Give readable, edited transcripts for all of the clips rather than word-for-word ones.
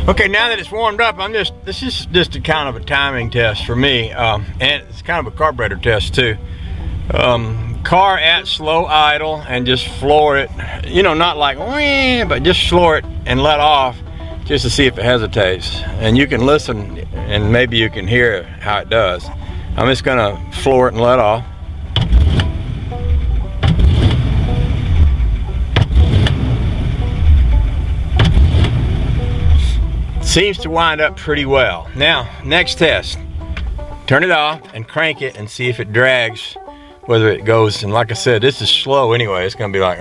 Okay, now that it's warmed up, this is just a kind of a timing test for me, and it's kind of a carburetor test too. Car at slow idle and just floor it, you know, not like wee, but just floor it and let off just to see if it hesitates. And you can listen and maybe you can hear how it does. I'm just gonna floor it and let off. Seems to wind up pretty well. Now, next test. Turn it off and crank it and see if it drags, whether it goes, and like I said, this is slow anyway. It's gonna be like,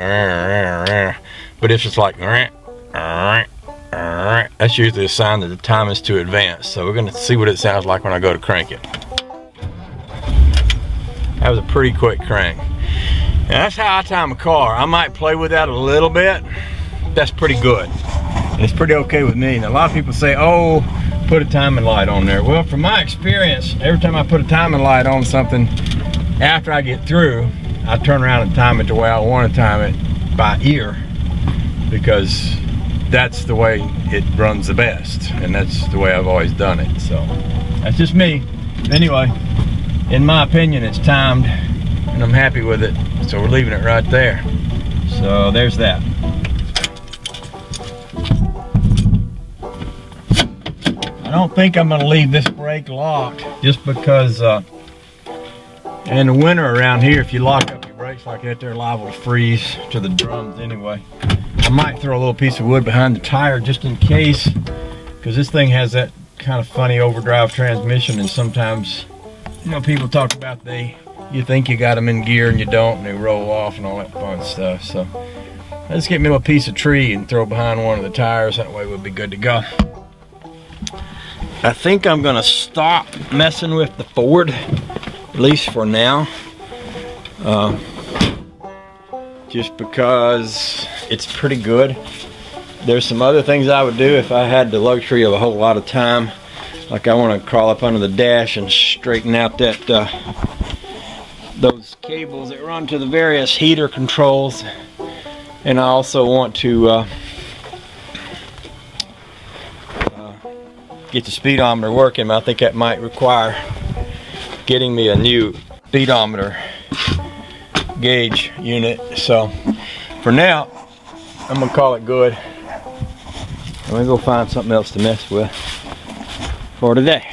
but if it's like, that's usually a sign that the time is too advanced. So we're gonna see what it sounds like when I go to crank it. That was a pretty quick crank. Now that's how I time a car. I might play with that a little bit. That's pretty good. It's pretty okay with me. Now, a lot of people say, oh, put a timing light on there. Well, from my experience, every time I put a timing light on something, after I get through, I turn around and time it the way I want to time it, by ear, because that's the way it runs the best, and that's the way I've always done it. So that's just me. Anyway, in my opinion, it's timed, and I'm happy with it, so we're leaving it right there. So there's that. I don't think I'm going to leave this brake locked, just because in the winter around here, if you lock up your brakes like that, they're liable to freeze to the drums anyway. I might throw a little piece of wood behind the tire just in case, because this thing has that kind of funny overdrive transmission, and sometimes, you know, people talk about you think you got them in gear and you don't, and they roll off and all that fun stuff. So let's get me a piece of tree and throw behind one of the tires. That way we'll be good to go. I think I'm gonna stop messing with the Ford, at least for now, just because it's pretty good. There's some other things I would do if I had the luxury of a whole lot of time. Like I want to crawl up under the dash and straighten out that those cables that run to the various heater controls, and I also want to get the speedometer working. I think that might require getting me a new speedometer gauge unit. So for now, I'm gonna call it good. I'm gonna go find something else to mess with for today.